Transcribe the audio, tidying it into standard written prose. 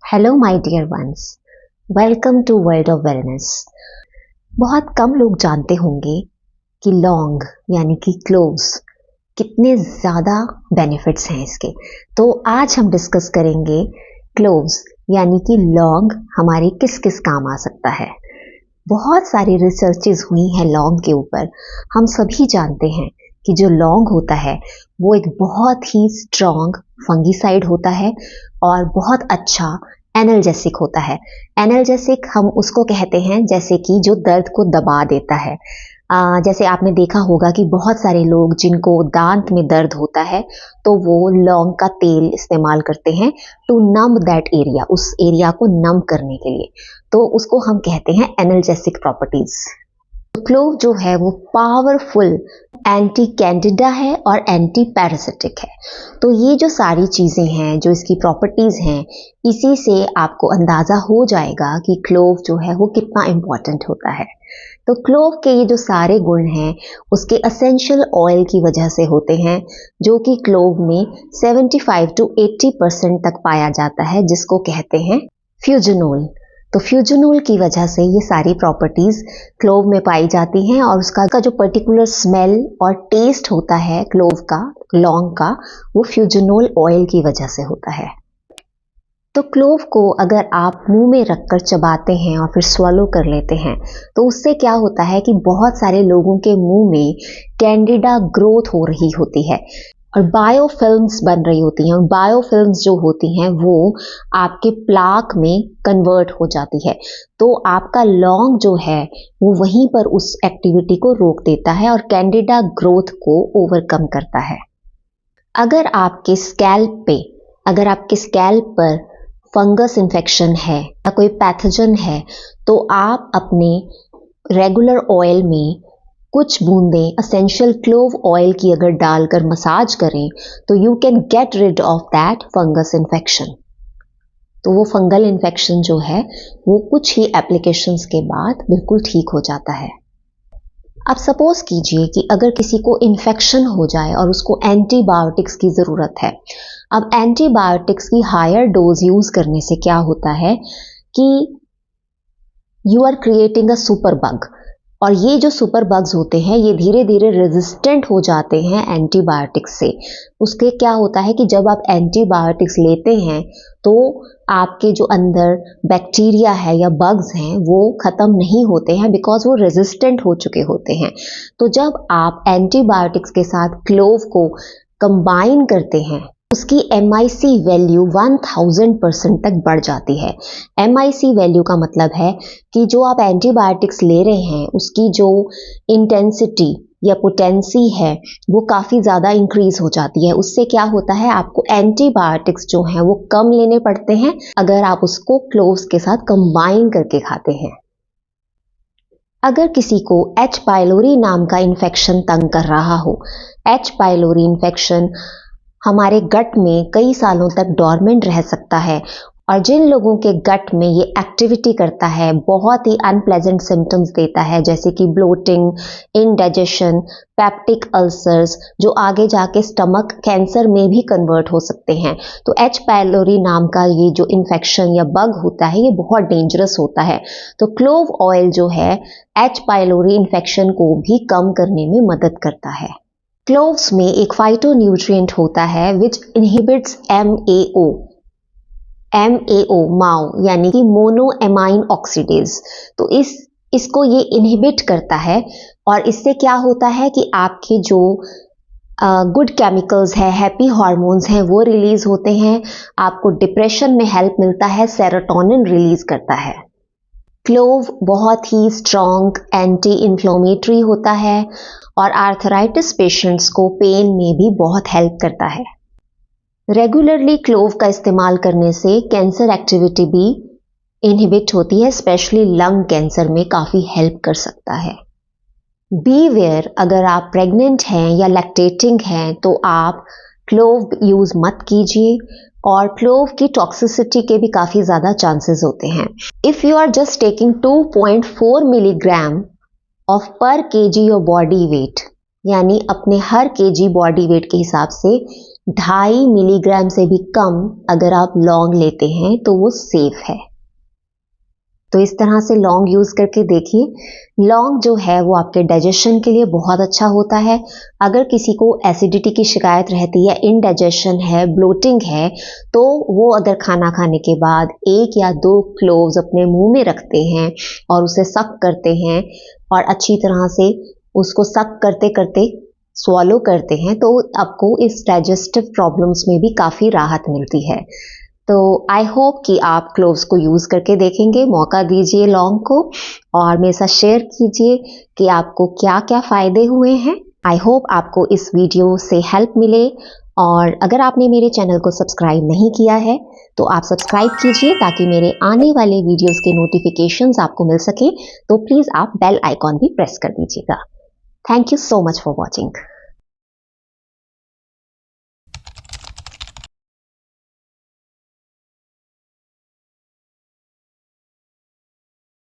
Hello my dear ones, welcome to world of wellness. बहुत कम लोग जानते होंगे कि लौंग यानी कि क्लोव्स कितने ज़्यादा बेनिफिट्स हैं इसके। तो आज हम डिस्कस करेंगे क्लोव्स यानी कि लौंग हमारे किस किस काम आ सकता है। बहुत सारी रिसर्चेस हुई हैं लौंग के ऊपर। हम सभी जानते हैं कि जो लौंग होता है वो एक बहुत ही स्ट्रॉन्ग फंगीसाइड होता है और बहुत अच्छा एनाल्जेसिक होता है। एनाल्जेसिक हम उसको कहते हैं जैसे कि जो दर्द को दबा देता है। जैसे आपने देखा होगा कि बहुत सारे लोग जिनको दांत में दर्द होता है तो वो लौंग का तेल इस्तेमाल करते हैं टू नम दैट एरिया, उस एरिया को नम करने के लिए। तो उसको हम कहते हैं एनाल्जेसिक प्रॉपर्टीज। क्लोव जो है वो पावरफुल एंटी कैंडिडा है और एंटी पैरासिटिक है। तो ये जो सारी चीज़ें हैं, जो इसकी प्रॉपर्टीज़ हैं, इसी से आपको अंदाज़ा हो जाएगा कि क्लोव जो है वो कितना इम्पॉर्टेंट होता है। तो क्लोव के ये जो सारे गुण हैं उसके एसेंशियल ऑयल की वजह से होते हैं, जो कि क्लोव में 75 to 80% तक पाया जाता है, जिसको कहते हैं फ्यूजनोल। तो फ्यूजनोल की वजह से ये सारी प्रॉपर्टीज क्लोव में पाई जाती हैं और उसका जो पर्टिकुलर स्मेल और टेस्ट होता है क्लोव का, लौंग का, वो फ्यूजनोल ऑयल की वजह से होता है। तो क्लोव को अगर आप मुंह में रखकर चबाते हैं और फिर स्वलो कर लेते हैं तो उससे क्या होता है कि बहुत सारे लोगों के मुंह में कैंडिडा ग्रोथ हो रही होती है और बायोफिल्म्स बन रही होती हैं। बायोफिल्म्स जो होती हैं वो आपके प्लाक में कन्वर्ट हो जाती है। तो आपका लौंग जो है वो वहीं पर उस एक्टिविटी को रोक देता है और कैंडिडा ग्रोथ को ओवरकम करता है। अगर आपके स्कैल्प पर फंगस इन्फेक्शन है या कोई पैथोजन है तो आप अपने रेगुलर ऑयल में कुछ बूंदें एसेंशियल क्लोव ऑयल की अगर डालकर मसाज करें तो you can get rid of that fungus infection. तो वो फंगल इन्फेक्शन जो है वो कुछ ही एप्लीकेशंस के बाद बिल्कुल ठीक हो जाता है। अब सपोज कीजिए कि अगर किसी को इन्फेक्शन हो जाए और उसको एंटीबायोटिक्स की ज़रूरत है। अब एंटीबायोटिक्स की हायर डोज यूज़ करने से क्या होता है कि you are creating a super bug, और ये जो सुपर बग्स होते हैं ये धीरे धीरे रेजिस्टेंट हो जाते हैं एंटीबायोटिक्स से। उसके क्या होता है कि जब आप एंटीबायोटिक्स लेते हैं तो आपके जो अंदर बैक्टीरिया है या बग्स हैं वो ख़त्म नहीं होते हैं, बिकॉज वो रेजिस्टेंट हो चुके होते हैं। तो जब आप एंटीबायोटिक्स के साथ क्लोव को कंबाइन करते हैं उसकी MIC वैल्यू 1000% तक बढ़ जाती है। MIC वैल्यू का मतलब है कि जो आप एंटीबायोटिक्स ले रहे हैं उसकी जो इंटेंसिटी या पोटेंसी है वो काफ़ी ज़्यादा इंक्रीज हो जाती है। उससे क्या होता है, आपको एंटीबायोटिक्स जो हैं वो कम लेने पड़ते हैं अगर आप उसको क्लोव्स के साथ कंबाइन करके खाते हैं। अगर किसी को H. पाइलोरी नाम का इन्फेक्शन तंग कर रहा हो, H. पाइलोरी इन्फेक्शन हमारे गट में कई सालों तक डॉर्मेंट रह सकता है और जिन लोगों के गट में ये एक्टिविटी करता है बहुत ही अनप्लेजेंट सिम्टम्स देता है, जैसे कि ब्लोटिंग, इंडाइजेशन, पेप्टिक अल्सर्स, जो आगे जाके स्टमक कैंसर में भी कन्वर्ट हो सकते हैं। तो H. पाइलोरी नाम का ये जो इन्फेक्शन या बग होता है ये बहुत डेंजरस होता है। तो क्लोव ऑयल जो है H. पाइलोरी इन्फेक्शन को भी कम करने में मदद करता है। क्लोव्स में एक फाइटोन्यूट्रिएंट होता है विच इनहिबिट्स MAO यानी कि मोनो एमाइन ऑक्सीडेज। तो इसको ये इनहिबिट करता है और इससे क्या होता है कि आपके जो गुड केमिकल्स है, हैप्पी हार्मोन्स हैं, वो रिलीज होते हैं। आपको डिप्रेशन में हेल्प मिलता है, सेरोटोनिन रिलीज करता है। क्लोव बहुत ही स्ट्रॉन्ग एंटी इन्फ्लेमेटरी होता है और आर्थराइटिस पेशेंट्स को पेन में भी बहुत हेल्प करता है। रेगुलरली क्लोव का इस्तेमाल करने से कैंसर एक्टिविटी भी इनहिबिट होती है, स्पेशली लंग कैंसर में काफ़ी हेल्प कर सकता है। बी वेयर, अगर आप प्रेग्नेंट हैं या लैक्टेटिंग हैं तो आप क्लोव यूज़ मत कीजिए और क्लोव की टॉक्सिसिटी के भी काफ़ी ज़्यादा चांसेस होते हैं। If you are just taking 2.4 milligram of per KG your body weight, यानी अपने हर केजी बॉडी वेट के हिसाब से 2.5 मिलीग्राम से भी कम अगर आप लौंग लेते हैं तो वो सेफ है। तो इस तरह से लौंग यूज़ करके देखिए। लौंग जो है वो आपके डाइजेशन के लिए बहुत अच्छा होता है। अगर किसी को एसिडिटी की शिकायत रहती है, इनडाइजेशन है, ब्लोटिंग है, तो वो अगर खाना खाने के बाद 1 या 2 क्लोव्स अपने मुंह में रखते हैं और उसे सक करते हैं और अच्छी तरह से उसको सक करते करते स्वॉलो करते हैं, तो आपको इस डाइजेस्टिव प्रॉब्लम्स में भी काफ़ी राहत मिलती है। तो आई होप कि आप क्लोव्स को यूज़ करके देखेंगे, मौका दीजिए लौंग को और मेरे साथ शेयर कीजिए कि आपको क्या-क्या फ़ायदे हुए हैं। आई होप आपको इस वीडियो से हेल्प मिले और अगर आपने मेरे चैनल को सब्सक्राइब नहीं किया है, तो आप सब्सक्राइब कीजिए ताकि मेरे आने वाले वीडियोज़ के नोटिफ़िकेशंस आपको मिल सके। तो प्लीज़ आप बेल आइकॉन भी प्रेस कर दीजिएगा। Thank you so much for watching.